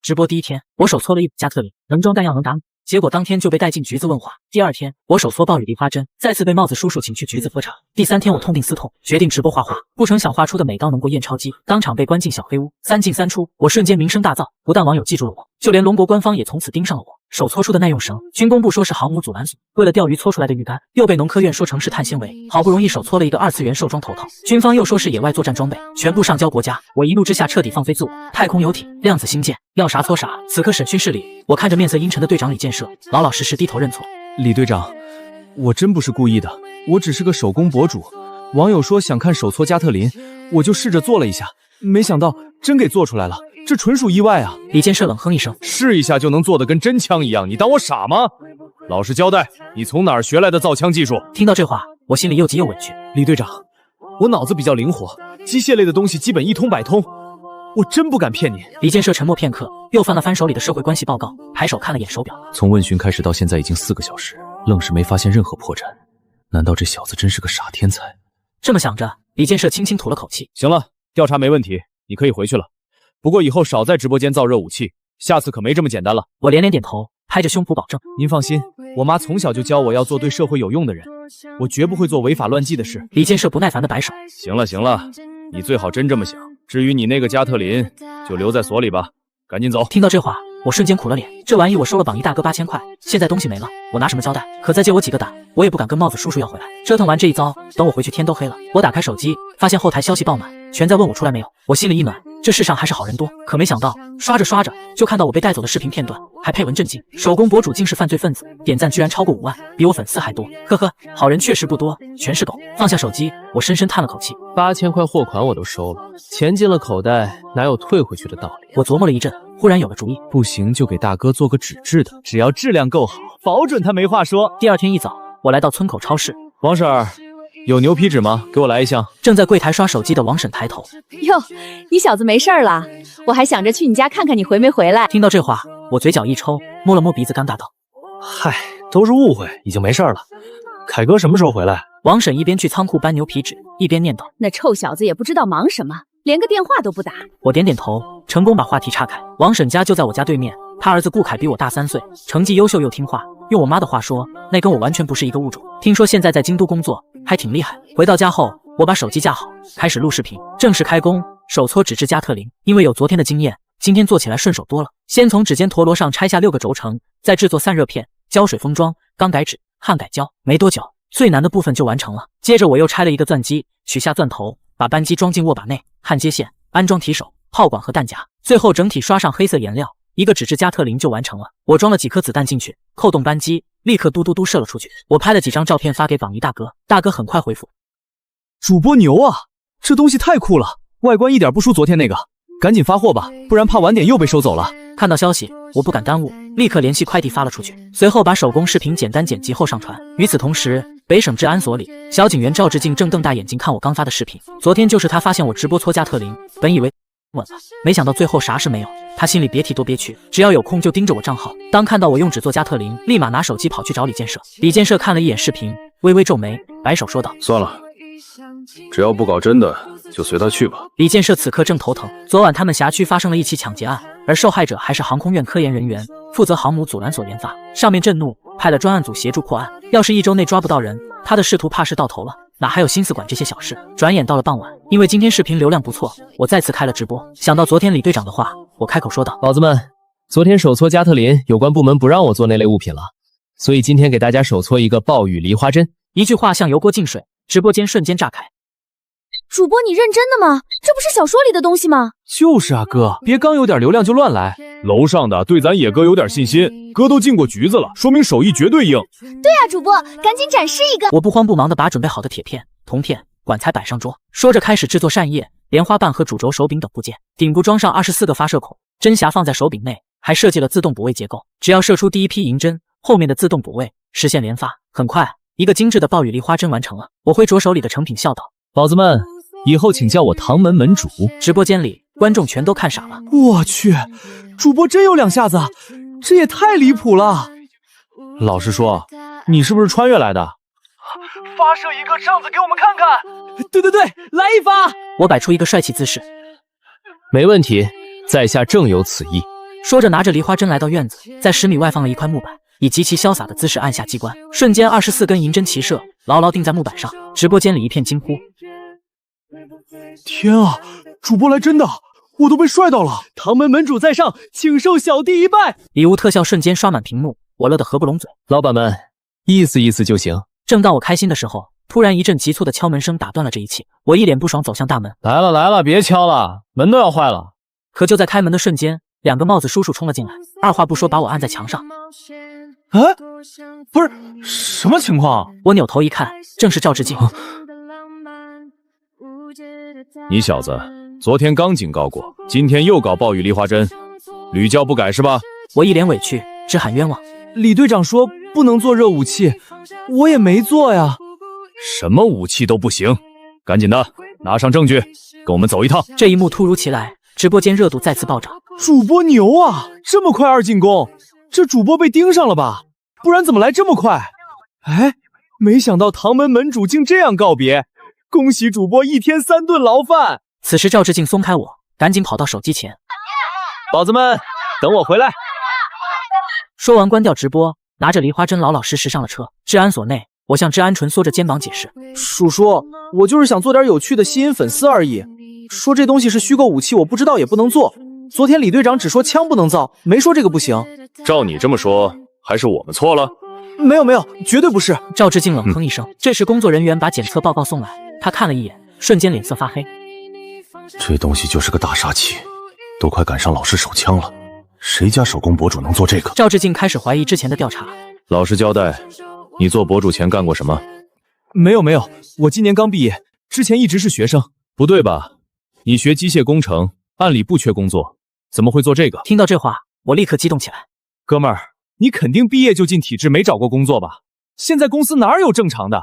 直播第一天，我手搓了一把加特林，能装弹药能打你。结果当天就被带进橘子问话。第二天，我手搓暴雨梨花针，再次被帽子叔叔请去橘子喝茶。第三天，我痛定思痛，决定直播画画。不成想画出的每刀能过验钞机，当场被关进小黑屋，3进3出，我瞬间名声大噪。不但网友记住了我，就连龙国官方也从此盯上了我。手搓出的耐用绳，军工部说是航母阻拦索，为了钓鱼搓出来的鱼竿，又被农科院说成是碳纤维。好不容易手搓了一个2次元兽装头套，军方又说是野外作战装备，全部上交国家。我一怒之下彻底放飞自我，太空游艇、量子星舰，要啥搓啥。此刻审讯室里，我看着面色阴沉的队长李建设，老老实实低头认错。李队长，我真不是故意的，我只是个手工博主。网友说想看手搓加特林，我就试着做了一下，没想到真给做出来了。这纯属意外啊！李建设冷哼一声，试一下就能做得跟真枪一样，你当我傻吗？老实交代，你从哪儿学来的造枪技术？听到这话，我心里又急又委屈。李队长，我脑子比较灵活，机械类的东西基本一通百通，我真不敢骗你。李建设沉默片刻，又翻了翻手里的社会关系报告，抬手看了眼手表，从问询开始到现在已经4个小时，愣是没发现任何破绽。难道这小子真是个傻天才？这么想着，李建设轻轻吐了口气。行了，调查没问题，你可以回去了。不过以后少在直播间造热武器，下次可没这么简单了。我连连点头，拍着胸脯保证。您放心，我妈从小就教我要做对社会有用的人，我绝不会做违法乱纪的事。李建设不耐烦地摆手。行了行了，你最好真这么想。至于你那个加特林，就留在所里吧，赶紧走。听到这话，我瞬间苦了脸。这玩意我收了榜一大哥8000块，现在东西没了，我拿什么交代？可再借我几个胆，我也不敢跟帽子叔叔要回来。折腾完这一遭，等我回去天都黑了。我打开手机，发现后台消息爆满，全在问我出来没有。我心里一暖，这世上还是好人多。可没想到，刷着刷着就看到我被带走的视频片段，还配文震惊：手工博主竟是犯罪分子，点赞居然超过5万，比我粉丝还多。呵呵，好人确实不多，全是狗。放下手机，我深深叹了口气。8000块货款我都收了，钱进了口袋，哪有退回去的道理？我琢磨了一阵，忽然有个主意，不行就给大哥做个纸质的，只要质量够好，保准他没话说。第二天一早，我来到村口超市。王婶儿，有牛皮纸吗？给我来一箱。正在柜台刷手机的王婶抬头，哟，你小子没事儿了？我还想着去你家看看你回没回来。听到这话，我嘴角一抽，摸了摸鼻子，尴尬道：嗨，都是误会，已经没事了。凯哥什么时候回来？王婶一边去仓库搬牛皮纸，一边念叨：那臭小子也不知道忙什么，连个电话都不打。我点点头，成功把话题岔开。王婶家就在我家对面，他儿子顾凯比我大3岁，成绩优秀又听话，用我妈的话说，那跟我完全不是一个物种。听说现在在京都工作，还挺厉害。回到家后，我把手机架好，开始录视频。正式开工，手搓纸质加特林，因为有昨天的经验，今天做起来顺手多了。先从指尖陀螺上拆下6个轴承，再制作散热片、胶水封装、钢改纸、焊改胶。没多久，最难的部分就完成了。接着我又拆了一个钻机，取下钻头，把扳机装进握把内，焊接线，安装提手、炮管和弹夹，最后整体刷上黑色颜料，一个纸质加特林就完成了。我装了几颗子弹进去，扣动扳机，立刻嘟嘟嘟射了出去。我拍了几张照片发给榜一大哥，大哥很快回复：主播牛啊，这东西太酷了，外观一点不输昨天那个，赶紧发货吧，不然怕晚点又被收走了。看到消息，我不敢耽误，立刻联系快递发了出去，随后把手工视频简单剪辑后上传。与此同时，北省治安所里，小警员赵志敬正瞪大眼睛看我刚发的视频。昨天就是他发现我直播搓加特林，本以为稳了，没想到最后啥事没有。他心里别提多憋屈，只要有空就盯着我账号。当看到我用纸做加特林，立马拿手机跑去找李建设。李建设看了一眼视频，微微皱眉，摆手说道：算了，只要不搞真的，就随他去吧。李建设此刻正头疼，昨晚他们辖区发生了一起抢劫案，而受害者还是航空院科研人员，负责航母阻拦所研发。上面震怒，派了专案组协助破案。要是1周内抓不到人，他的仕途怕是到头了，哪还有心思管这些小事？转眼到了傍晚，因为今天视频流量不错，我再次开了直播。想到昨天李队长的话，我开口说道：宝子们，昨天手搓加特林，有关部门不让我做那类物品了，所以今天给大家手搓一个暴雨梨花针。一句话像油锅进水，直播间瞬间炸开。主播，你认真的吗？这不是小说里的东西吗？就是啊，哥，别刚有点流量就乱来。楼上的对咱野哥有点信心，哥都进过局子了，说明手艺绝对硬。对啊，主播，赶紧展示一个。我不慌不忙地把准备好的铁片、铜片、管材摆上桌，说着开始制作扇叶、莲花瓣和主轴手柄等部件。顶部装上24个发射孔，针匣放在手柄内，还设计了自动补位结构，只要射出第一批银针，后面的自动补位，实现连发。很快，一个精致的暴雨梨花针完成了。我挥着手里的成品笑道：宝子们，以后请叫我唐门门主。直播间里，观众全都看傻了。我去，主播真有2下子，这也太离谱了。老实说，你是不是穿越来的？发射一个这样子给我们看看。对对对，来一发。我摆出一个帅气姿势。没问题，在下正有此意。说着拿着梨花针来到院子，在10米外放了一块木板，以极其潇洒的姿势按下机关，瞬间24根银针齐射，牢牢定在木板上。直播间里一片惊呼。天啊，主播来真的，我都被帅到了！唐门门主在上，请受小弟一拜。礼物特效瞬间刷满屏幕，我乐得合不拢嘴。老板们，意思意思就行。正当我开心的时候，突然一阵急促的敲门声打断了这一切。我一脸不爽走向大门。来了来了，别敲了，门都要坏了。可就在开门的瞬间，2个帽子叔叔冲了进来，二话不说把我按在墙上。哎，不是，什么情况？我扭头一看，正是赵志敬。你小子昨天刚警告过，今天又搞暴雨梨花针，屡教不改是吧？我一脸委屈，直喊冤枉。李队长说不能做热武器，我也没做呀。什么武器都不行，赶紧的拿上证据，跟我们走一趟。这一幕突如其来，直播间热度再次暴涨。主播牛啊，这么快2进宫，这主播被盯上了吧？不然怎么来这么快？哎，没想到唐门门主竟这样告别，恭喜主播1天3顿牢饭。此时赵志敬松开我，赶紧跑到手机前。宝子们，等我回来。说完关掉直播，拿着梨花针老老实实上了车。治安所内，我向治安蜷缩着肩膀解释：叔叔，我就是想做点有趣的吸引粉丝而已。说这东西是虚构武器，我不知道也不能做。昨天李队长只说枪不能造，没说这个不行。照你这么说，还是我们错了？没有，绝对不是。赵志敬冷哼一声。这时工作人员把检测报告送来，他看了一眼，瞬间脸色发黑。这东西就是个大杀器，都快赶上老师手枪了，谁家手工博主能做这个？赵志敬开始怀疑之前的调查。老实交代，你做博主前干过什么？没有，我今年刚毕业，之前一直是学生。不对吧？你学机械工程，按理不缺工作，怎么会做这个？听到这话，我立刻激动起来。哥们儿，你肯定毕业就进体制，没找过工作吧？现在公司哪有正常的？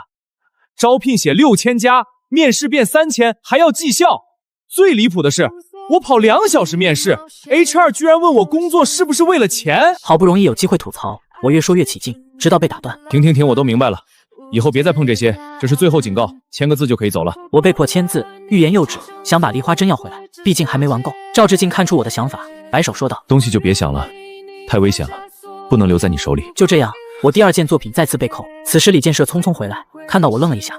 招聘写6000加，面试变3000，还要绩效。最离谱的是，我跑2小时面试 ，HR 居然问我工作是不是为了钱。好不容易有机会吐槽，我越说越起劲，直到被打断。停，我都明白了，以后别再碰这些，这是最后警告，签个字就可以走了。我被迫签字，欲言又止，想把梨花针要回来，毕竟还没玩够。赵志敬看出我的想法，摆手说道：东西就别想了，太危险了，不能留在你手里。就这样，我第2件作品再次被扣。此时李建设匆匆回来，看到我愣了一下。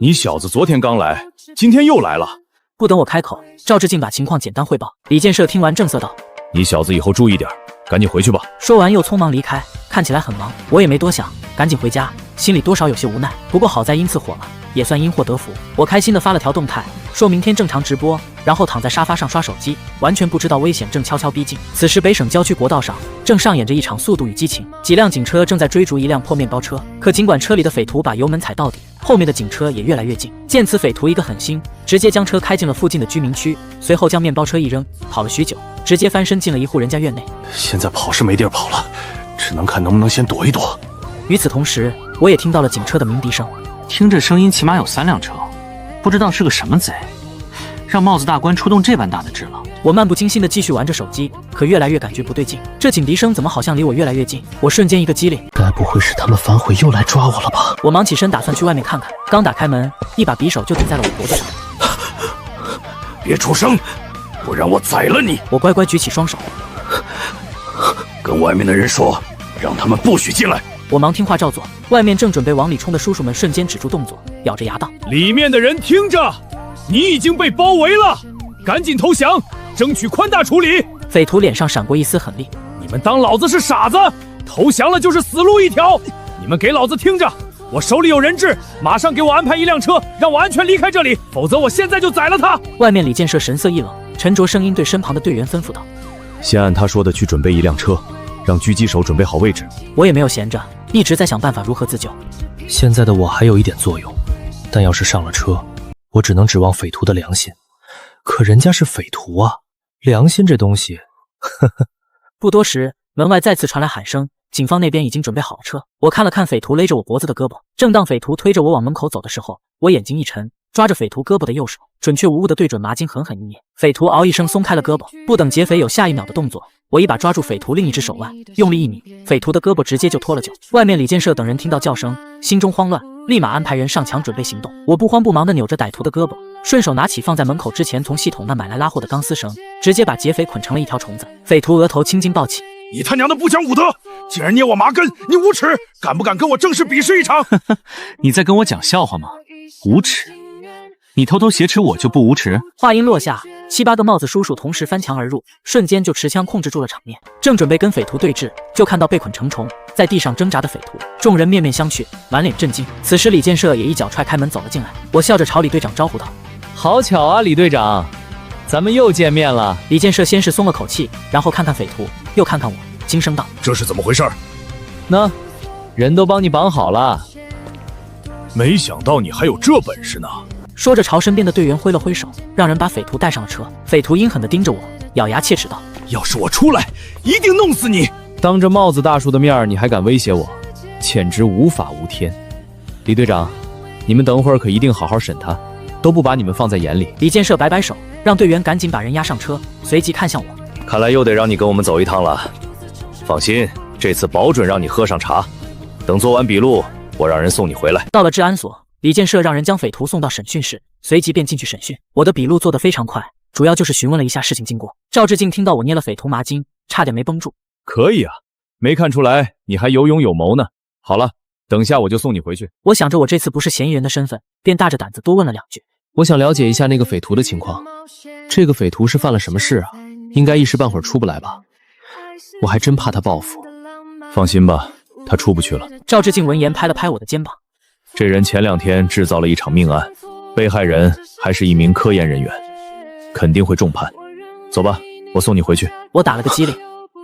你小子昨天刚来，今天又来了。不等我开口，赵志敬把情况简单汇报。李建设听完正色道：你小子以后注意点，赶紧回去吧。说完又匆忙离开，看起来很忙。我也没多想，赶紧回家，心里多少有些无奈。不过好在因此火了，也算因祸得福。我开心地发了条动态，说明天正常直播，然后躺在沙发上刷手机，完全不知道危险正悄悄逼近。此时北省郊区国道上正上演着一场速度与激情，几辆警车正在追逐一辆破面包车。可尽管车里的匪徒把油门踩到底，后面的警车也越来越近。见此，匪徒一个狠心，直接将车开进了附近的居民区，随后将面包车一扔，跑了许久，直接翻身进了一户人家院内。现在跑是没地儿跑了，只能看能不能先躲一躲。与此同时，我也听到了警车的鸣笛声。听这声音，起码有3辆车，不知道是个什么贼，让帽子大官出动这般大的智了。我漫不经心地继续玩着手机，可越来越感觉不对劲，这警笛声怎么好像离我越来越近？我瞬间一个机灵，该不会是他们反悔又来抓我了吧？我忙起身打算去外面看看，刚打开门，一把匕首就顶在了我脖子上。别出声，不然我宰了你！我乖乖举起双手，跟外面的人说，让他们不许进来。我忙听话照做，外面正准备往里冲的叔叔们瞬间止住动作，咬着牙道：里面的人听着，你已经被包围了，赶紧投降，争取宽大处理。匪徒脸上闪过一丝狠厉：你们当老子是傻子？投降了就是死路一条！你们给老子听着，我手里有人质，马上给我安排1辆车，让我安全离开这里，否则我现在就宰了他。外面李建设神色一冷，沉着声音对身旁的队员吩咐道：先按他说的去准备1辆车，让狙击手准备好位置。我也没有闲着，一直在想办法如何自救。现在的我还有一点作用，但要是上了车，我只能指望匪徒的良心。可人家是匪徒啊，良心这东西，呵呵。不多时，门外再次传来喊声，警方那边已经准备好了车。我看了看匪徒勒着我脖子的胳膊，正当匪徒推着我往门口走的时候，我眼睛一沉，抓着匪徒胳膊的右手，准确无误地对准麻筋狠狠一捏。匪徒嗷一声松开了胳膊，不等劫匪有下一秒的动作，我一把抓住匪徒另一只手腕，用力一拧，匪徒的胳膊直接就脱了臼。外面李建设等人听到叫声，心中慌乱，立马安排人上墙准备行动。我不慌不忙地扭着歹徒的胳膊，顺手拿起放在门口之前从系统那买来拉货的钢丝绳，直接把劫匪捆成了一条虫子。匪徒额头青筋暴起，你他娘的不讲武德，竟然捏我麻根，你无耻！敢不敢跟我正式比试一场？你在跟我讲笑话吗？无耻！你偷偷挟持我就不无耻？话音落下，7、8个帽子叔叔同时翻墙而入，瞬间就持枪控制住了场面。正准备跟匪徒对峙，就看到被捆成虫在地上挣扎的匪徒，众人面面相觑，满脸震惊。此时李建设也一脚踹开门走了进来，我笑着朝李队长招呼道：“好巧啊，李队长，咱们又见面了。”李建设先是松了口气，然后看看匪徒，又看看我，惊声道：“这是怎么回事？那人都帮你绑好了。没想到你还有这本事呢。”说着朝身边的队员挥了挥手，让人把匪徒带上了车。匪徒阴狠地盯着我，咬牙切齿道：“要是我出来，一定弄死你！”当着帽子大叔的面，你还敢威胁我，简直无法无天。李队长，你们等会儿可一定好好审他，都不把你们放在眼里。李建设摆摆手，让队员赶紧把人押上车，随即看向我：“看来又得让你跟我们走一趟了。放心，这次保准让你喝上茶。等做完笔录，我让人送你回来。”到了治安所，李建设让人将匪徒送到审讯室，随即便进去审讯。我的笔录做得非常快，主要就是询问了一下事情经过。赵志敬听到我捏了匪徒麻筋，差点没绷住。可以啊，没看出来你还有勇有谋呢。好了，等下我就送你回去。我想着我这次不是嫌疑人的身份，便大着胆子多问了2句。我想了解一下那个匪徒的情况，这个匪徒是犯了什么事啊？应该一时半会儿出不来吧？我还真怕他报复。放心吧，他出不去了。赵志敬闻言拍了拍我的肩膀。这人前2天制造了一场命案，被害人还是一名科研人员，肯定会重判。走吧，我送你回去。我打了个激灵，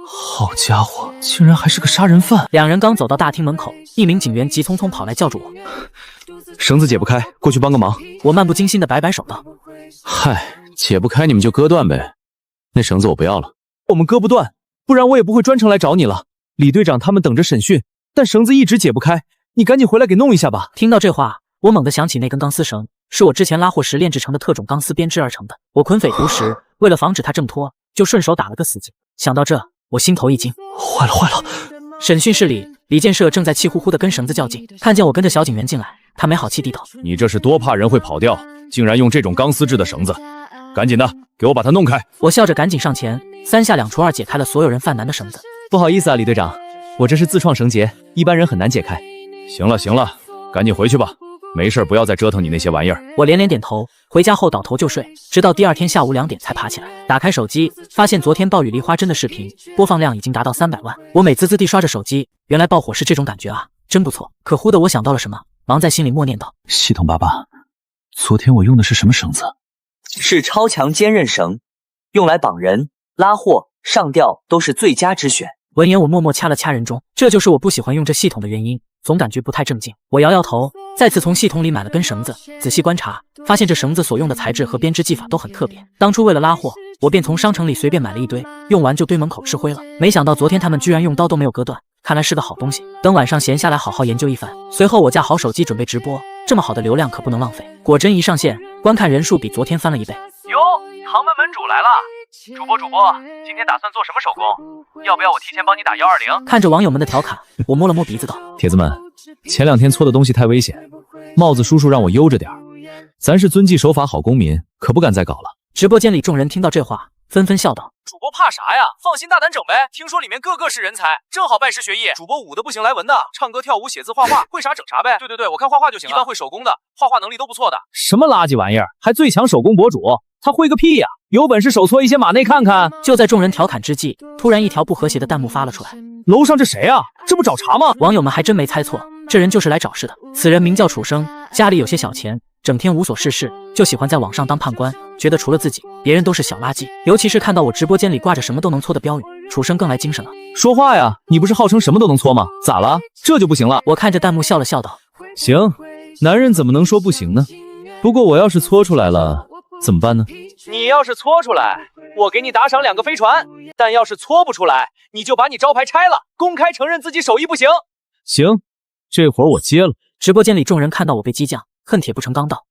好家伙，竟然还是个杀人犯！2人刚走到大厅门口，一名警员急匆匆跑来叫住我：“绳子解不开，过去帮个忙。”我漫不经心地摆摆手道：“嗨，解不开你们就割断呗，那绳子我不要了。”我们割不断，不然我也不会专程来找你了。李队长他们等着审讯，但绳子一直解不开，你赶紧回来给弄一下吧。听到这话，我猛地想起那根钢丝绳，是我之前拉货时炼制成的特种钢丝编织而成的。我捆匪徒时，为了防止他挣脱，就顺手打了个死结。想到这，我心头一惊，坏了！审讯室里，李建设正在气呼呼地跟绳子较劲，看见我跟着小警员进来，他没好气地道：“你这是多怕人会跑掉，竟然用这种钢丝制的绳子，赶紧的，给我把它弄开！”我笑着赶紧上前，3下2除2解开了所有人犯难的绳子。不好意思啊，李队长，我这是自创绳结，一般人很难解开。行了，赶紧回去吧，没事不要再折腾你那些玩意儿。我连连点头，回家后倒头就睡，直到第2天下午2点才爬起来，打开手机，发现昨天暴雨梨花针的视频播放量已经达到300万。我美滋滋地刷着手机，原来爆火是这种感觉啊，真不错。可忽的我想到了什么，忙在心里默念道：“系统爸爸，昨天我用的是什么绳子？”是超强坚韧绳，用来绑人、拉货、上吊都是最佳之选。闻言，我默默掐了掐人中，这就是我不喜欢用这系统的原因，总感觉不太正经。我摇摇头，再次从系统里买了根绳子，仔细观察，发现这绳子所用的材质和编织技法都很特别。当初为了拉货，我便从商城里随便买了一堆，用完就堆门口吃灰了。没想到昨天他们居然用刀都没有割断，看来是个好东西。等晚上闲下来好好研究一番。随后我架好手机准备直播，这么好的流量可不能浪费。果真一上线，观看人数比昨天翻了1倍。哟，唐门门主来了！主播，今天打算做什么手工？要不要我提前帮你打120？看着网友们的调侃，我摸了摸鼻子道：“铁子们，前2天搓的东西太危险，帽子叔叔让我悠着点儿。咱是遵纪守法好公民，可不敢再搞了。”直播间里众人听到这话，纷纷笑道：“主播怕啥呀？放心大胆整呗！听说里面个个是人才，正好拜师学艺。主播武的不行来文的，唱歌跳舞写字画画，会啥整啥呗。对，我看画画就行了，一般会手工的，画画能力都不错的。什么垃圾玩意儿，还最强手工博主？他会个屁呀！有本事手搓一些马内看看！”就在众人调侃之际，突然一条不和谐的弹幕发了出来：“楼上这谁啊？这不找茬吗？”网友们还真没猜错，这人就是来找事的。此人名叫楚生，家里有些小钱，整天无所事事，就喜欢在网上当判官，觉得除了自己，别人都是小垃圾。尤其是看到我直播间里挂着什么都能搓的标语，楚生更来精神了。说话呀，你不是号称什么都能搓吗？咋了？这就不行了？我看着弹幕笑了笑道：“行，男人怎么能说不行呢？不过我要是搓出来了怎么办呢？你要是搓出来，我给你打赏2个飞船；但要是搓不出来，你就把你招牌拆了，公开承认自己手艺不行。”行，这活我接了。直播间里众人看到我被激将，恨铁不成钢道：“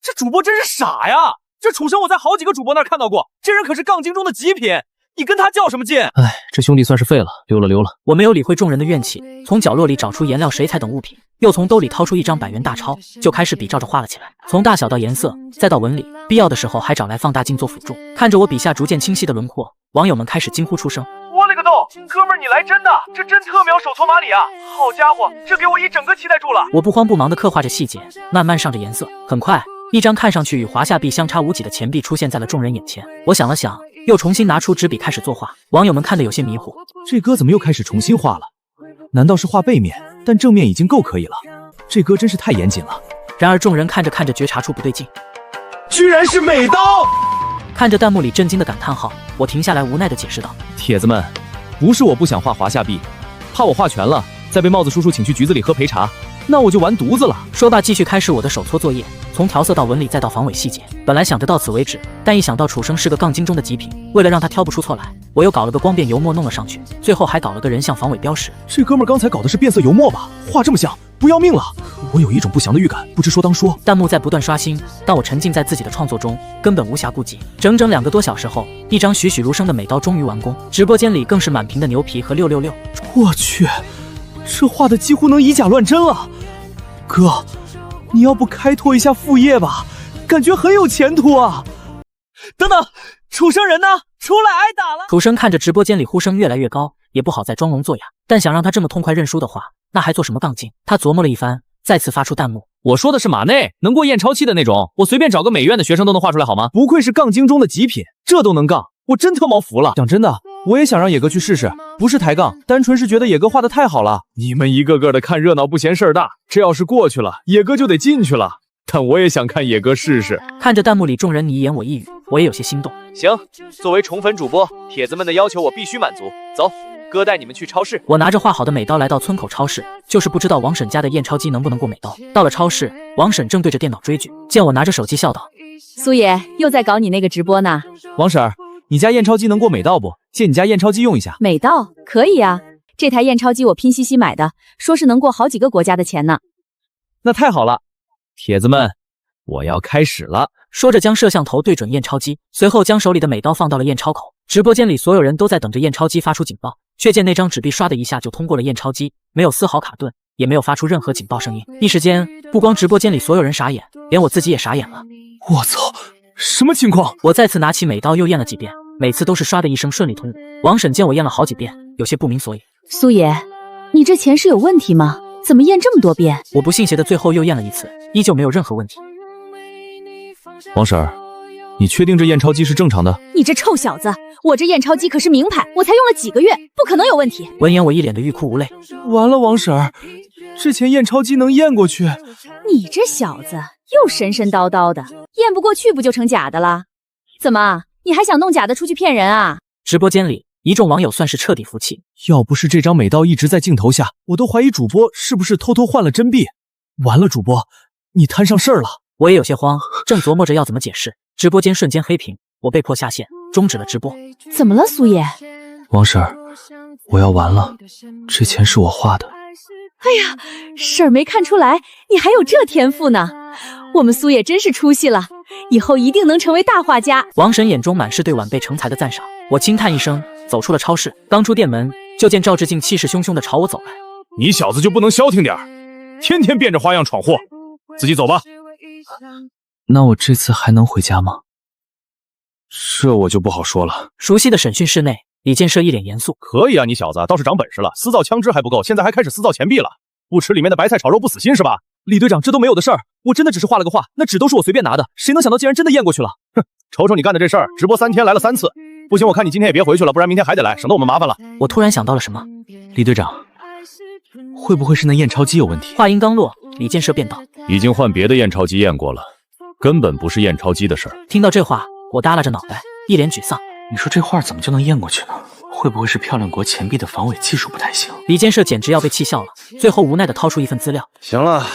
这主播真是傻呀！这楚生我在好几个主播那儿看到过，这人可是杠精中的极品，你跟他较什么劲？哎，这兄弟算是废了，溜了溜了。我没有理会众人的怨气，从角落里找出颜料、水彩等物品，又从兜里掏出一张100元大钞，就开始比照着画了起来。从大小到颜色，再到纹理，必要的时候还找来放大镜做辅助。看着我笔下逐渐清晰的轮廓，网友们开始惊呼出声。我勒个豆，哥们儿你来真的，这真特秒手搓马里啊！好家伙，这给我一整个期待住了。我不慌不忙地刻画着细节，慢慢上着颜色。很快，一张看上去与华夏币相差无几的钱币出现在了众人眼前。我想了想，又重新拿出纸笔开始作画。网友们看得有些迷糊，这哥怎么又开始重新画了？难道是画背面？但正面已经够可以了。这哥真是太严谨了。然而众人看着看着觉察出不对劲，居然是美刀！看着弹幕里震惊的感叹号，我停下来无奈地解释道：铁子们，不是我不想画华夏币，怕我画全了，再被帽子叔叔请去局子里喝陪茶，那我就完犊子了。说罢，继续开始我的手搓作业，从调色到纹理再到防伪细节。本来想着到此为止，但一想到楚生是个杠精中的极品，为了让他挑不出错来，我又搞了个光变油墨弄了上去，最后还搞了个人像防伪标识。这哥们刚才搞的是变色油墨吧？画这么像，不要命了！我有一种不祥的预感，不知说当说。弹幕在不断刷新，当我沉浸在自己的创作中，根本无暇顾及。整整2个多小时后，一张栩栩如生的美刀终于完工，直播间里更是满屏的牛皮和666。我去，这画的几乎能以假乱真了。哥，你要不开拓一下副业吧？感觉很有前途啊！等等，楚生人呢？出来挨打了！楚生看着直播间里呼声越来越高，也不好再装聋作哑，但想让他这么痛快认输的话，那还做什么杠精？他琢磨了一番，再次发出弹幕：我说的是马内，能过验钞期的那种，我随便找个美院的学生都能画出来好吗？不愧是杠精中的极品，这都能杠，我真特毛服了。讲真的，我也想让野哥去试试，不是抬杠，单纯是觉得野哥画的太好了。你们一个个的看热闹不嫌事儿大，这要是过去了，野哥就得进去了。但我也想看野哥试试。看着弹幕里众人你一言我一语，我也有些心动。行，作为宠粉主播，铁子们的要求我必须满足。走，哥带你们去超市。我拿着画好的美刀来到村口超市，就是不知道王婶家的验钞机能不能过美刀。到了超市，王婶正对着电脑追剧，见我拿着手机笑道：苏爷又在搞你那个直播呢。王婶儿，你家验钞机能过美道不？借你家验钞机用一下。美道可以啊，这台验钞机我拼夕夕买的，说是能过好几个国家的钱呢。那太好了。铁子们，我要开始了。说着将摄像头对准验钞机，随后将手里的美刀放到了验钞口。直播间里所有人都在等着验钞机发出警报，却见那张纸币唰的一下就通过了验钞机，没有丝毫卡顿，也没有发出任何警报声音。一时间，不光直播间里所有人傻眼，连我自己也傻眼了。我操，什么情况？我再次拿起美刀又验了几遍，每次都是唰的一声顺利通过。王婶见我验了好几遍，有些不明所以。苏爷，你这钱是有问题吗？怎么验这么多遍？我不信邪的最后又验了一次，依旧没有任何问题。王婶儿，你确定这验钞机是正常的？你这臭小子，我这验钞机可是名牌，我才用了几个月，不可能有问题。闻言我一脸的欲哭无泪。完了，王婶儿，这钱验钞机能验过去？你这小子又神神叨叨的，验不过去不就成假的了？怎么，你还想弄假的出去骗人啊？直播间里一众网友算是彻底服气。要不是这张美刀一直在镜头下，我都怀疑主播是不是偷偷换了真币。完了，主播，你摊上事儿了。我也有些慌，正琢磨着要怎么解释，直播间瞬间黑屏，我被迫下线，终止了直播。怎么了，苏爷？王婶儿，我要完了，这钱是我画的。哎呀，婶儿没看出来，你还有这天赋呢。我们苏爷真是出息了，以后一定能成为大画家。王婶眼中满是对晚辈成才的赞赏。我轻叹一声，走出了超市。刚出店门，就见赵志敬气势汹汹地朝我走来。你小子就不能消停点儿，天天变着花样闯祸，自己走吧。那我这次还能回家吗？这我就不好说了。熟悉的审讯室内，李建设一脸严肃。可以啊，你小子倒是长本事了，私造枪支还不够，现在还开始私造钱币了。不吃里面的白菜炒肉不死心是吧？李队长，这都没有的事儿，我真的只是画了个画，那纸都是我随便拿的，谁能想到竟然真的验过去了？哼，瞅瞅你干的这事儿，直播3天来了3次，不行，我看你今天也别回去了，不然明天还得来，省得我们麻烦了。我突然想到了什么，李队长，会不会是那验钞机有问题？话音刚落，李建设便道：已经换别的验钞机验过了，根本不是验钞机的事儿。听到这话，我耷拉着脑袋，一脸沮丧。你说这画怎么就能验过去呢？会不会是漂亮国钱币的防伪技术不太行？李建设简直要被气笑了，最后无奈地掏出一份资料。行了，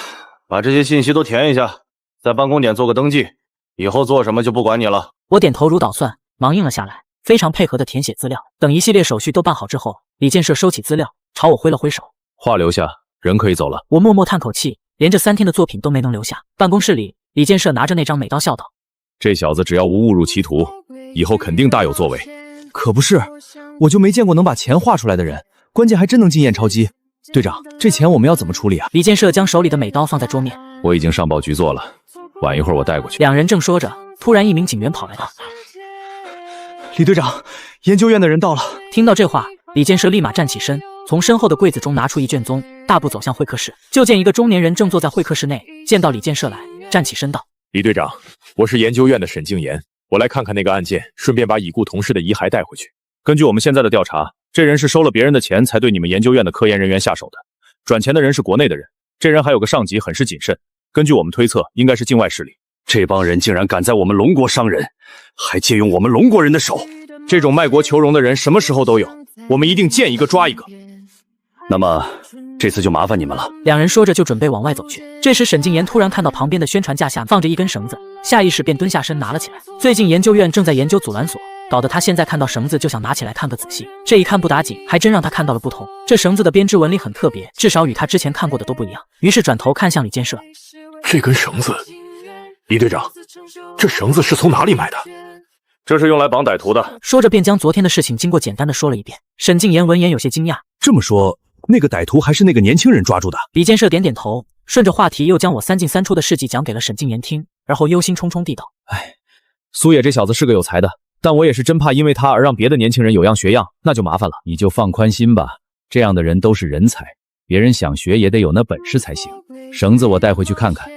把这些信息都填一下，在办公点做个登记，以后做什么就不管你了。我点头如捣蒜，忙应了下来，非常配合地填写资料。等一系列手续都办好之后，李建设收起资料，朝我挥了挥手，画留下，人可以走了。我默默叹口气，连着3天的作品都没能留下。办公室里，李建设拿着那张美刀笑道：这小子只要无误入歧途，以后肯定大有作为。可不是，我就没见过能把钱画出来的人，关键还真能进验钞机。队长，这钱我们要怎么处理啊？李建设将手里的美刀放在桌面，我已经上报局做了，晚一会儿我带过去。两人正说着，突然一名警员跑来道：“李队长，研究院的人到了。”听到这话，李建设立马站起身，从身后的柜子中拿出一卷宗，大步走向会客室。就见一个中年人正坐在会客室内，见到李建设来，站起身道：“李队长，我是研究院的沈静言，我来看看那个案件，顺便把已故同事的遗骸带回去。根据我们现在的调查，这人是收了别人的钱才对你们研究院的科研人员下手的。转钱的人是国内的人，这人还有个上级很是谨慎，根据我们推测，应该是境外势力。这帮人竟然敢在我们龙国伤人，还借用我们龙国人的手，这种卖国求荣的人什么时候都有，我们一定见一个抓一个。那么这次就麻烦你们了。”两人说着就准备往外走去。这时沈静言突然看到旁边的宣传架下放着一根绳子，下意识便蹲下身拿了起来。最近研究院正在研究阻拦索，搞得他现在看到绳子就想拿起来看个仔细。这一看不打紧，还真让他看到了不同。这绳子的编织纹理很特别，至少与他之前看过的都不一样。于是转头看向李建设：“这根绳子，李队长，这绳子是从哪里买的？”“这是用来绑歹徒的。”说着便将昨天的事情经过简单的说了一遍。沈静言闻言有些惊讶：“这么说，那个歹徒还是那个年轻人抓住的？”李建设点点头，顺着话题又将我三进三出的事迹讲给了沈静言听，而后忧心忡忡地道：“苏野这小子是个有才的，但我也是真怕因为他而让别的年轻人有样学样，那就麻烦了。你就放宽心吧，这样的人都是人才，别人想学也得有那本事才行。绳子我带回去看看，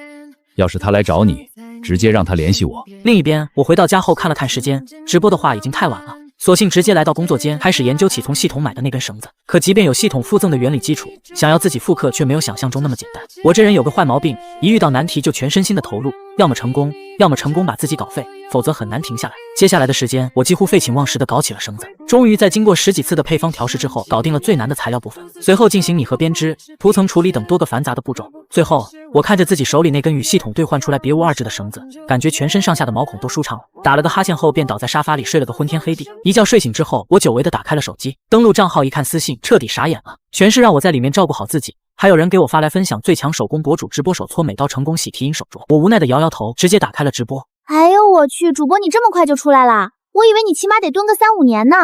要是他来找你，直接让他联系我。”另一边，我回到家后看了看时间，直播的话已经太晚了，索性直接来到工作间，开始研究起从系统买的那根绳子。可即便有系统附赠的原理基础，想要自己复刻却没有想象中那么简单。我这人有个坏毛病，一遇到难题就全身心的投入，要么成功把自己搞废，否则很难停下来。接下来的时间，我几乎废寝忘食的搞起了绳子，终于在经过10几次的配方调试之后，搞定了最难的材料部分，随后进行拟合编织、涂层处理等多个繁杂的步骤。最后，我看着自己手里那根与系统兑换出来别无二致的绳子，感觉全身上下的毛孔都舒畅了。打了个哈欠后，便倒在沙发里睡了个昏天黑地。一觉睡醒之后，我久违的打开了手机，登录账号一看私信，彻底傻眼了，全是让我在里面照顾好自己。还有人给我发来分享最强手工博主直播手搓美刀成功洗提银手镯，我无奈的摇摇头，直接打开了直播。哎呦我去，主播你这么快就出来啦？我以为你起码得蹲个3、5年呢。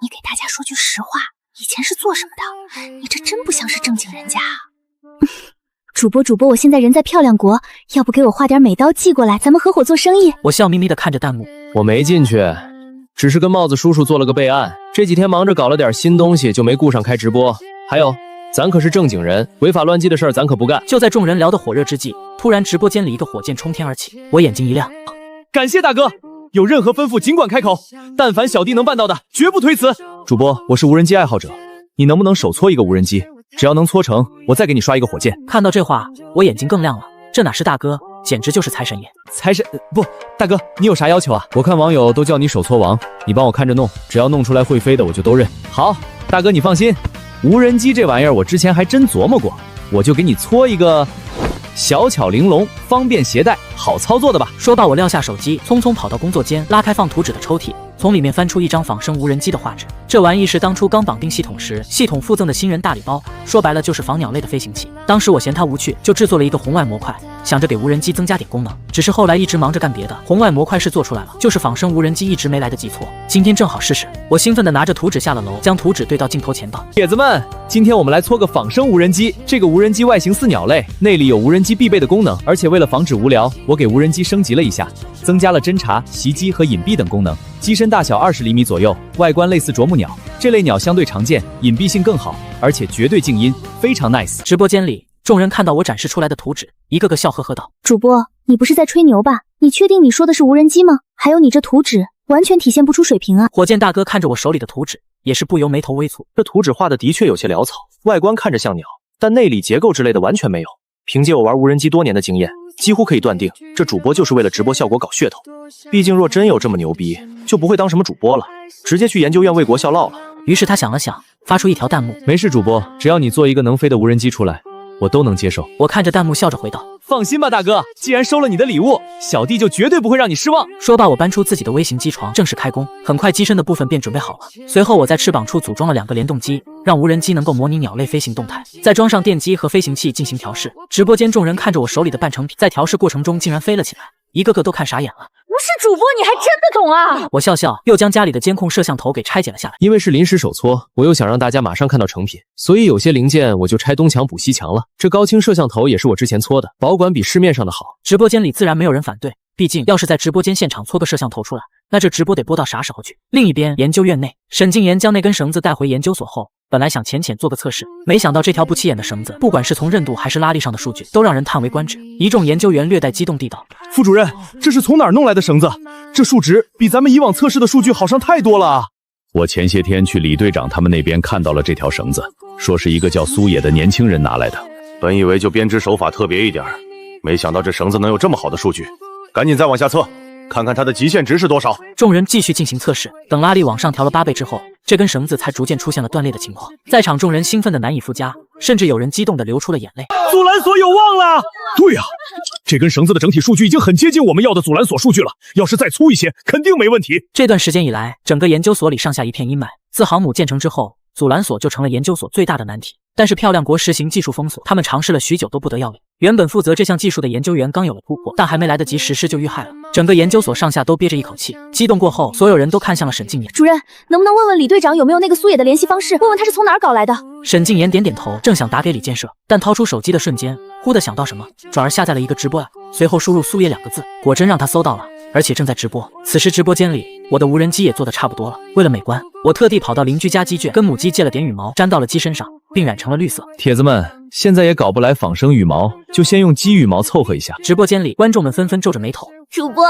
你给大家说句实话，以前是做什么的？你这真不像是正经人家。主播，我现在人在漂亮国，要不给我画点美刀寄过来，咱们合伙做生意。我笑眯眯的看着弹幕，我没进去，只是跟帽子叔叔做了个备案，这几天忙着搞了点新东西，就没顾上开直播。还有，咱可是正经人，违法乱纪的事儿咱可不干。就在众人聊得火热之际，突然直播间里一个火箭冲天而起，我眼睛一亮，感谢大哥，有任何吩咐尽管开口，但凡小弟能办到的，绝不推辞。主播，我是无人机爱好者，你能不能手搓一个无人机？只要能搓成，我再给你刷一个火箭。看到这话，我眼睛更亮了，这哪是大哥，简直就是财神爷。财神不，大哥，你有啥要求啊？我看网友都叫你手搓王，你帮我看着弄，只要弄出来会飞的，我就都认。好，大哥你放心，无人机这玩意儿我之前还真琢磨过，我就给你搓一个小巧玲珑、方便携带、好操作的吧。说罢，我撂下手机，匆匆跑到工作间，拉开放图纸的抽屉，从里面翻出一张仿生无人机的画纸。这玩意是当初刚绑定系统时，系统附赠的新人大礼包，说白了就是仿鸟类的飞行器。当时我嫌它无趣，就制作了一个红外模块，想着给无人机增加点功能。只是后来一直忙着干别的，红外模块是做出来了，就是仿生无人机一直没来得及搓。今天正好试试，我兴奋地拿着图纸下了楼，将图纸对到镜头前道：“铁子们，今天我们来搓个仿生无人机。这个无人机外形似鸟类，内里有无人机必备的功能，而且为了防止无聊，我给无人机升级了一下，增加了侦察、袭击和隐蔽等功能。机身大小20厘米左右，外观类似啄木鸟，这类鸟相对常见，隐蔽性更好，而且绝对静音，非常 nice。”直播间里，众人看到我展示出来的图纸，一个个笑呵呵道：“主播，你不是在吹牛吧？你确定你说的是无人机吗？还有你这图纸完全体现不出水平啊！”火箭大哥看着我手里的图纸，也是不由眉头微蹙。这图纸画的的确有些潦草，外观看着像鸟，但内里结构之类的完全没有。凭借我玩无人机多年的经验，几乎可以断定，这主播就是为了直播效果搞噱头。毕竟若真有这么牛逼，就不会当什么主播了，直接去研究院为国效劳了。于是他想了想，发出一条弹幕：“没事，主播，只要你做一个能飞的无人机出来，我都能接受。”我看着弹幕笑着回道：“放心吧，大哥，既然收了你的礼物，小弟就绝对不会让你失望。”说罢，我搬出自己的微型机床，正式开工。很快，机身的部分便准备好了。随后，我在翅膀处组装了2个联动机，让无人机能够模拟鸟类飞行动态，再装上电机和飞行器进行调试。直播间众人看着我手里的半成品，在调试过程中竟然飞了起来。一个个都看傻眼了。不是主播，你还真的懂啊！我笑笑，又将家里的监控摄像头给拆解了下来。因为是临时手搓，我又想让大家马上看到成品，所以有些零件我就拆东墙补西墙了。这高清摄像头也是我之前搓的，保管比市面上的好。直播间里自然没有人反对，毕竟要是在直播间现场搓个摄像头出来，那这直播得播到啥时候去？另一边，研究院内，沈静言将那根绳子带回研究所后，本来想浅浅做个测试，没想到这条不起眼的绳子，不管是从韧度还是拉力上的数据，都让人叹为观止。一众研究员略带激动地道：“副主任，这是从哪儿弄来的绳子？这数值比咱们以往测试的数据好上太多了啊！”我前些天去李队长他们那边看到了这条绳子，说是一个叫苏野的年轻人拿来的。本以为就编织手法特别一点，没想到这绳子能有这么好的数据，赶紧再往下测，看看它的极限值是多少。众人继续进行测试，等拉力往上调了8倍之后，这根绳子才逐渐出现了断裂的情况。在场众人兴奋的难以复加，甚至有人激动的流出了眼泪。阻拦索有望了！对呀，这根绳子的整体数据已经很接近我们要的阻拦索数据了，要是再粗一些，肯定没问题。这段时间以来，整个研究所里上下一片阴霾。自航母建成之后，阻拦索就成了研究所最大的难题。但是漂亮国实行技术封锁，他们尝试了许久都不得要领。原本负责这项技术的研究员刚有了突破，但还没来得及实施就遇害了。整个研究所上下都憋着一口气。激动过后，所有人都看向了沈静言。主任，能不能问问李队长有没有那个苏野的联系方式？问问他是从哪儿搞来的？沈静言点点头，正想打给李建设，但掏出手机的瞬间，忽地想到什么，转而下载了一个直播啊，随后输入苏野2个字，果真让他搜到了。而且正在直播。此时直播间里，我的无人机也做得差不多了。为了美观，我特地跑到邻居家鸡圈，跟母鸡借了点羽毛，粘到了鸡身上，并染成了绿色。铁子们，现在也搞不来仿生羽毛，就先用鸡羽毛凑合一下。直播间里，观众们纷纷皱着眉头。主播，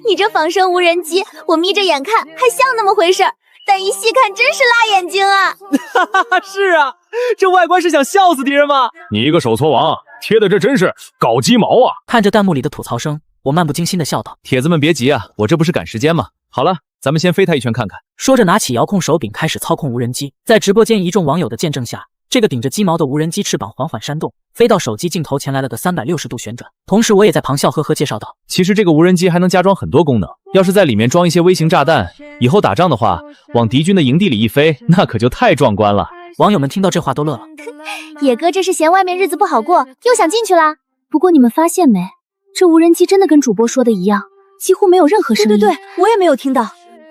你这仿生无人机，我眯着眼看还像那么回事，但一细看真是辣眼睛啊！哈哈，是啊，这外观是想笑死敌人吗？你一个手搓王，贴的这真是搞鸡毛啊！看着弹幕里的吐槽声，我漫不经心地笑道：“铁子们别急啊，我这不是赶时间吗？好了，咱们先飞他一圈看看。”说着，拿起遥控手柄开始操控无人机。在直播间一众网友的见证下，这个顶着鸡毛的无人机翅膀缓缓扇动，飞到手机镜头前来了个360度旋转。同时，我也在旁笑呵呵介绍道：“其实这个无人机还能加装很多功能，要是在里面装一些微型炸弹，以后打仗的话，往敌军的营地里一飞，那可就太壮观了。”网友们听到这话都乐了。野哥这是嫌外面日子不好过，又想进去啦？不过你们发现没？这无人机真的跟主播说的一样，几乎没有任何声音。对，我也没有听到。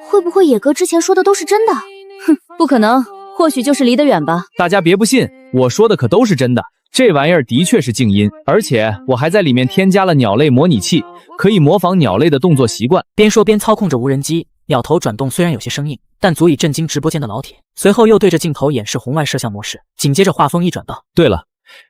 会不会野哥之前说的都是真的？哼，不可能，或许就是离得远吧。大家别不信，我说的可都是真的。这玩意儿的确是静音，而且我还在里面添加了鸟类模拟器，可以模仿鸟类的动作习惯。边说边操控着无人机，鸟头转动虽然有些生硬，但足以震惊直播间的老铁。随后又对着镜头演示红外摄像模式，紧接着话锋一转道：“对了，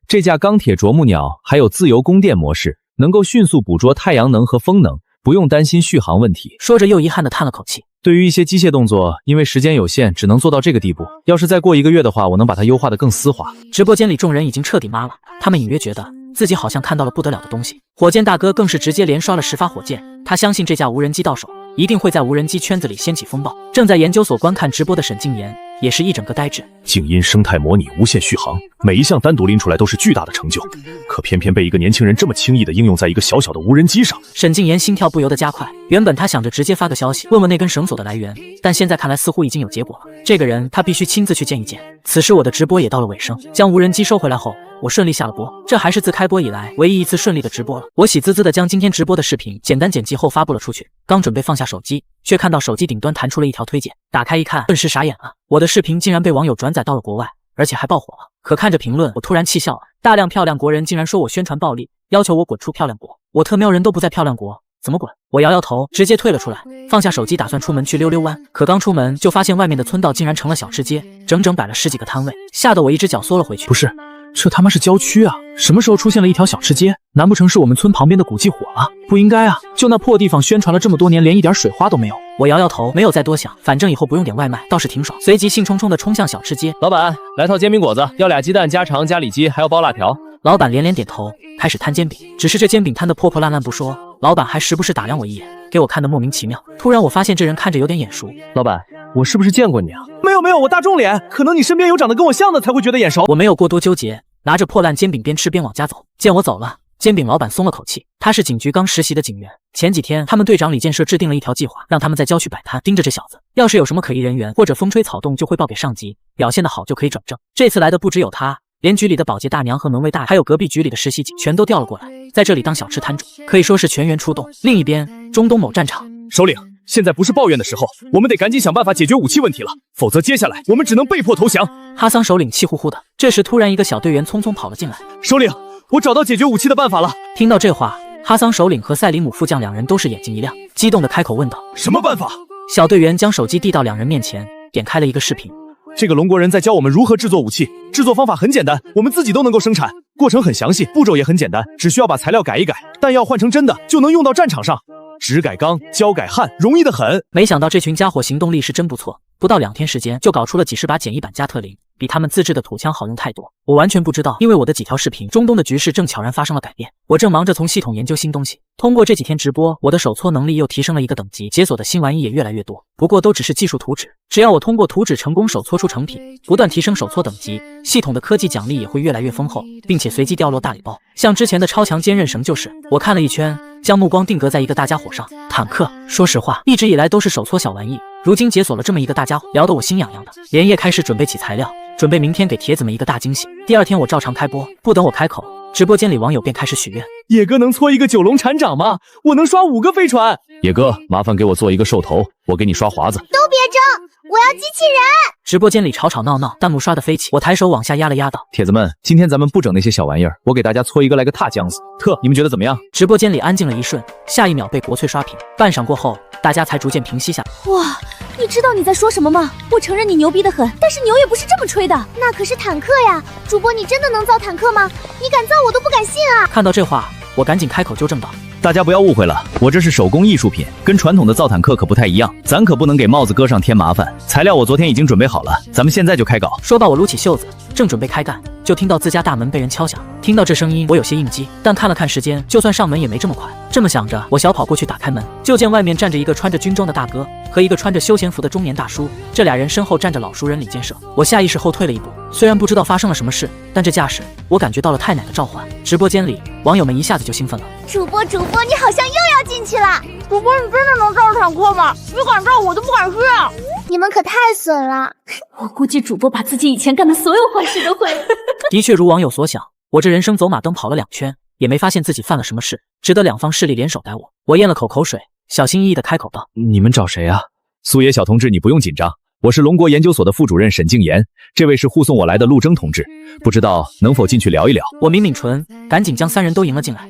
这架钢铁啄木鸟还有自由供电模式，能够迅速捕捉太阳能和风能，不用担心续航问题。”说着又遗憾地叹了口气。对于一些机械动作，因为时间有限，只能做到这个地步。要是再过1个月的话，我能把它优化得更丝滑。直播间里众人已经彻底麻了，他们隐约觉得自己好像看到了不得了的东西。火箭大哥更是直接连刷了10发火箭，他相信这架无人机到手，一定会在无人机圈子里掀起风暴。正在研究所观看直播的沈静言也是一整个呆滞。静音生态模拟无限续航，每一项单独拎出来都是巨大的成就，可偏偏被一个年轻人这么轻易的应用在一个小小的无人机上。沈静言心跳不由得加快，原本他想着直接发个消息问问那根绳索的来源，但现在看来似乎已经有结果了。这个人他必须亲自去见一见。此时我的直播也到了尾声，将无人机收回来后，我顺利下了播，这还是自开播以来唯一一次顺利的直播了。我喜滋滋的将今天直播的视频简单剪辑后发布了出去，刚准备放下手机，却看到手机顶端弹出了一条推荐，打开一看，顿时傻眼了，我的视频竟然被网友转载到了国外，而且还爆火了。可看着评论，我突然气笑了，大量漂亮国人竟然说我宣传暴力，要求我滚出漂亮国。我特喵人都不在漂亮国，怎么滚？我摇摇头，直接退了出来，放下手机打算出门去溜溜弯，可刚出门就发现外面的村道竟然成了小吃街，整整摆了10几个摊位，吓得我一只脚缩了回去。不是，这他妈是郊区啊！什么时候出现了一条小吃街？难不成是我们村旁边的古迹火了？不应该啊！就那破地方宣传了这么多年，连一点水花都没有。我摇摇头，没有再多想，反正以后不用点外卖，倒是挺爽。随即兴冲冲地冲向小吃街。老板，来套煎饼果子，要2鸡蛋加肠加里脊，还要包辣条。老板连连点头，开始摊煎饼。只是这煎饼摊得破破烂烂不说，老板还时不时打量我一眼，给我看得莫名其妙。突然我发现这人看着有点眼熟。老板，我是不是见过你啊？没有，我大众脸，可能你身边有长得跟我像的才会觉得眼熟。我没有过多纠结，拿着破烂煎饼边吃边往家走。见我走了，煎饼老板松了口气。他是警局刚实习的警员，前几天他们队长李建设制定了一条计划，让他们在郊区摆摊，盯着这小子，要是有什么可疑人员或者风吹草动就汇报给上级，表现得好就可以转正。这次来的不只有他，连局里的保洁大娘和门卫大爷，还有隔壁局里的实习警，全都调了过来，在这里当小吃摊主，可以说是全员出动。另一边，中东某战场，首领，现在不是抱怨的时候，我们得赶紧想办法解决武器问题了，否则接下来我们只能被迫投降。哈桑首领气呼呼的，这时突然一个小队员匆匆跑了进来。首领，我找到解决武器的办法了。听到这话，哈桑首领和赛里姆副将两人都是眼睛一亮，激动的开口问道：什么办法？小队员将手机递到两人面前，点开了一个视频。这个龙国人在教我们如何制作武器，制作方法很简单，我们自己都能够生产，过程很详细，步骤也很简单，只需要把材料改一改，弹药换成真的，就能用到战场上。纸改钢，胶改焊，容易得很。没想到这群家伙行动力是真不错，不到2天时间就搞出了几十把简易版加特林，比他们自制的土枪好用太多。我完全不知道，因为我的几条视频，中东的局势正悄然发生了改变。我正忙着从系统研究新东西，通过这几天直播，我的手搓能力又提升了一个等级，解锁的新玩意也越来越多。不过都只是技术图纸，只要我通过图纸成功手搓出成品，不断提升手搓等级，系统的科技奖励也会越来越丰厚，并且随机掉落大礼包。像之前的超强坚韧绳就是，我看了一圈，将目光定格在一个大家伙上，坦克。说实话，一直以来都是手搓小玩意，如今解锁了这么一个大家伙，聊得我心痒痒的，连夜开始准备起材料，准备明天给铁子们一个大惊喜。第2天我照常开播，不等我开口，直播间里网友便开始许愿：野哥能搓一个9龙船长吗？我能刷5个飞船。野哥，麻烦给我做一个兽头，我给你刷华子。都别争，我要机器人。直播间里吵吵闹闹，弹幕刷得飞起。我抬手往下压了压道：铁子们，今天咱们不整那些小玩意儿，我给大家搓一个来个踏姜子特，你们觉得怎么样？直播间里安静了一瞬，下一秒被国粹刷屏。半晌过后，大家才逐渐平息下来。哇，你知道你在说什么吗？我承认你牛逼得很，但是牛也不是这么吹的。那可是坦克呀，主播你真的能造坦克吗？你敢造我都不敢信啊！看到这话，我赶紧开口纠正道：大家不要误会了，我这是手工艺术品，跟传统的造坦克可不太一样，咱可不能给帽子哥上添麻烦。材料我昨天已经准备好了，咱们现在就开搞。说罢，我撸起袖子，正准备开干，就听到自家大门被人敲响。听到这声音，我有些应激，但看了看时间，就算上门也没这么快。这么想着，我小跑过去打开门，就见外面站着一个穿着军装的大哥和一个穿着休闲服的中年大叔，这俩人身后站着老熟人李建设。我下意识后退了一步，虽然不知道发生了什么事，但这架势我感觉到了太奶的召唤。直播间里网友们一下子就兴奋了：主播，你好像又要进去了。主播，你真的能造坦克吗？你敢造，我都不敢试啊！你们可太损了。我估计主播把自己以前干的所有坏事都会了。的确如网友所想，我这人生走马灯跑了2圈，也没发现自己犯了什么事，值得两方势力联手逮我。我咽了口水，小心翼翼地开口道：你们找谁啊？苏野小同志，你不用紧张，我是龙国研究所的副主任沈静言，这位是护送我来的陆征同志，不知道能否进去聊一聊。我抿抿唇，赶紧将3人都迎了进来。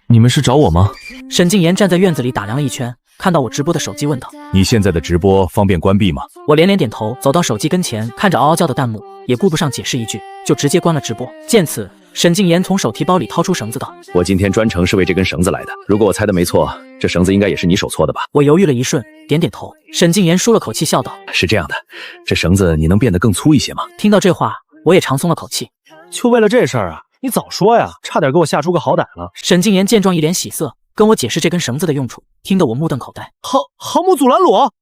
你们是找我吗？沈静言站在院子里打量了一圈，看到我直播的手机问道：你现在的直播方便关闭吗？我连连点头，走到手机跟前，看着嗷嗷叫的弹幕，也顾不上解释一句，就直接关了直播。见此，沈静言从手提包里掏出绳子道：我今天专程是为这根绳子来的，如果我猜的没错，这绳子应该也是你手搓的吧？我犹豫了一瞬，点点头。沈静言舒了口气，笑道：是这样的，这绳子你能变得更粗一些吗？听到这话，我也长松了口气。就为了这事儿啊？你早说呀，差点给我吓出个好歹了。沈静言见状一脸喜色，跟我解释这根绳子的用处，听得我目瞪口呆。航母阻拦裸？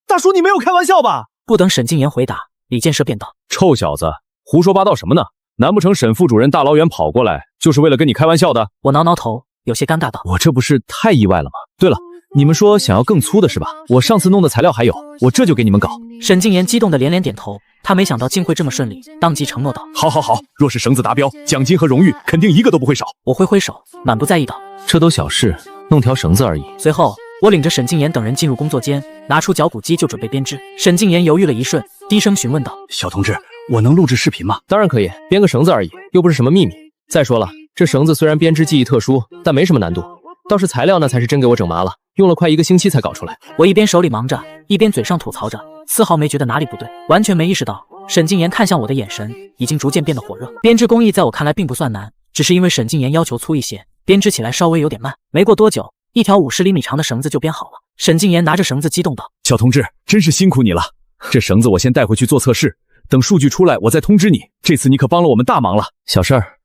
大叔你没有开玩笑吧？不等沈静言回答，李建设便道：臭小子，胡说八道什么呢？难不成沈副主任大老远跑过来就是为了跟你开玩笑的？我挠挠头，有些尴尬道：我这不是太意外了吗？对了，你们说想要更粗的是吧？我上次弄的材料还有，我这就给你们搞。沈静言激动的连连点头，他没想到竟会这么顺利，当即承诺道：好，若是绳子达标，奖金和荣誉肯定一个都不会少。我挥挥手，满不在意道：这都小事，弄条绳子而已。随后我领着沈静言等人进入工作间，拿出绞骨机就准备编织。沈静言犹豫了一瞬，低声询问道：小同志，我能录制视频吗？当然可以，编个绳子而已，又不是什么秘密。再说了，这绳子虽然编织技艺特殊，但没什么难度，倒是材料那才是真给我整麻了，用了快1个星期才搞出来。我一边手里忙着，一边嘴上吐槽着，丝毫没觉得哪里不对，完全没意识到沈静言看向我的眼神已经逐渐变得火热。编织工艺在我看来并不算难，只是因为沈静言要求粗一些，编织起来稍微有点慢。没过多久，一条50厘米长的绳子就编好了。沈静言拿着绳子激动道：小同志，真是辛苦你了，这绳子我先带回去做测试，等数据出来我再通知你，这次你可帮了我们大忙了。小事儿，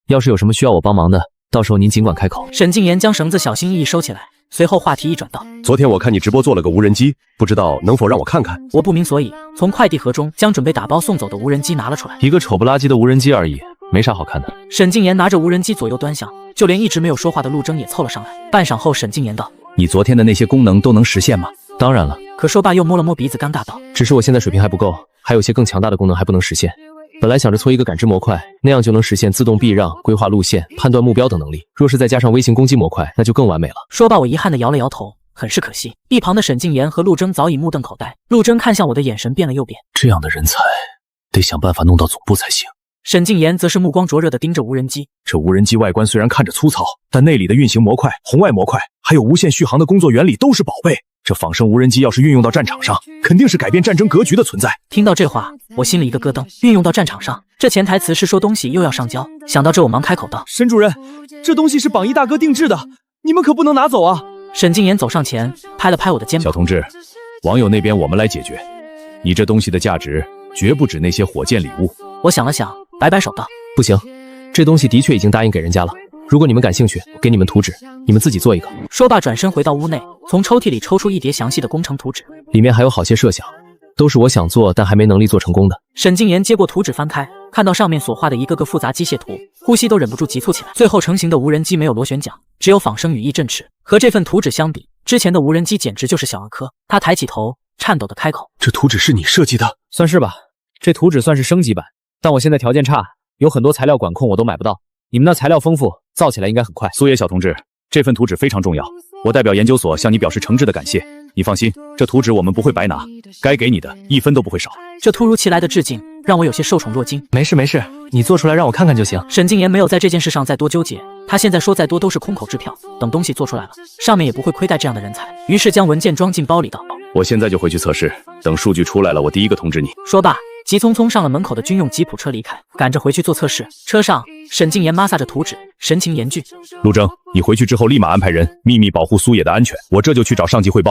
要是有什么需要我帮忙的，到时候您尽管开口。沈静言将绳子小心翼翼收起来，随后话题一转道：昨天我看你直播做了个无人机，不知道能否让我看看？我不明所以，从快递盒中将准备打包送走的无人机拿了出来。一个丑不拉几的无人机而已，没啥好看的。沈静言拿着无人机左右端详，就连一直没有说话的陆征也凑了上来。半晌后，沈静言道：你昨天的那些功能都能实现吗？当然了。可说罢又摸了摸鼻子，尴尬道：只是我现在水平还不够，还有些更强大的功能还不能实现。本来想着搓一个感知模块，那样就能实现自动避让、规划路线、判断目标等能力。若是再加上微型攻击模块，那就更完美了。说罢，我遗憾地摇了摇头，很是可惜。一旁的沈静言和陆征早已目瞪口呆，陆征看向我的眼神变了又变。这样的人才，得想办法弄到总部才行。沈静言则是目光灼热地盯着无人机。这无人机外观虽然看着粗糙，但内里的运行模块、红外模块，还有无线续航的工作原理都是宝贝。这仿生无人机要是运用到战场上，肯定是改变战争格局的存在。听到这话，我心里一个咯噔。运用到战场上，这潜台词是说东西又要上交。想到这，我忙开口道：“沈主任，这东西是榜一大哥定制的，你们可不能拿走啊！”沈静言走上前，拍了拍我的肩膀：“小同志，网友那边我们来解决。你这东西的价值绝不止那些火箭礼物。”我想了想，摆摆手道：“不行，这东西的确已经答应给人家了。如果你们感兴趣，我给你们图纸，你们自己做一个。”说罢，转身回到屋内，从抽屉里抽出一叠详细的工程图纸，里面还有好些设想，都是我想做但还没能力做成功的。沈静言接过图纸翻开，看到上面所画的一个个复杂机械图，呼吸都忍不住急促起来。最后成型的无人机没有螺旋桨，只有仿生羽翼振翅，和这份图纸相比，之前的无人机简直就是小儿科。他抬起头，颤抖地开口：“这图纸是你设计的？”“算是吧，这图纸算是升级版，但我现在条件差，有很多材料管控我都买不到。你们那材料丰富，造起来应该很快。”苏野小同志，这份图纸非常重要，我代表研究所向你表示诚挚的感谢。你放心，这图纸我们不会白拿，该给你的1分都不会少。这突如其来的致敬让我有些受宠若惊。没事没事，你做出来让我看看就行。沈静言没有在这件事上再多纠结，他现在说再多都是空口支票，等东西做出来了，上面也不会亏待这样的人才。于是将文件装进包里道：“我现在就回去测试，等数据出来了，我第一个通知你。”说罢，急匆匆上了门口的军用吉普车离开，赶着回去做测试。车上，沈静言抹撒着图纸，神情严峻。陆征，你回去之后立马安排人秘密保护苏野的安全，我这就去找上级汇报。